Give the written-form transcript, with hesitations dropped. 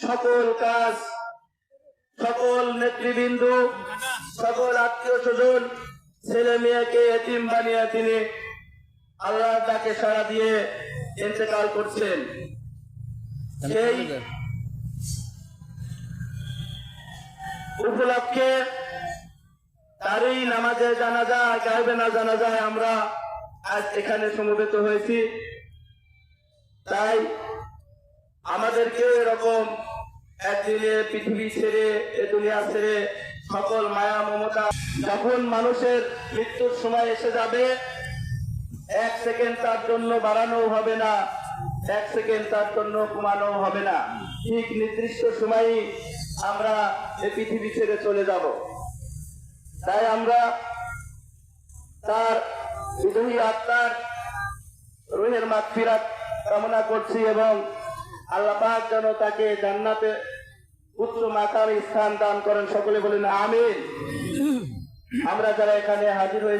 সকল কাজ, সকল নেতৃবৃন্দ, সকল আত্মীয় স্বজন, ছেলে মেয়েকে এতিম বানিয়ে তিনি আল্লাহর ডাকে সাড়া দিয়ে ইন্তেকাল করছেন। সেই উপলক্ষে তারই নামাজে জানাজা, গায়েবে না জানাজায় আমরা আজ এখানে সমবেত হয়েছি। তাই আমাদেরকে এরকম একদিনে পৃথিবী ছেড়ে, এ দুনিয়া ছেড়ে সকল মায়া মমতা, যখন মানুষের মৃত্যুর সময় এসে যাবে, এক সেকেন্ড তার জন্য বাড়ানো হবে না, এক সেকেন্ড তার জন্য কমানো হবে না। ঠিক নির্দিষ্ট সময়ই আমরা এই পৃথিবী ছেড়ে চলে যাব। তাই আমরা তার বিজয়ী আত্মার রুহের মাগফিরাত কামনা করছি এবং আল্লাহ পাক যেন তাকে জান্নাতে উচ্চ মাকামে স্থান দান করেন। সকলে বলেন আমিন। আমরা যারা এখানে হাজির হয়েছি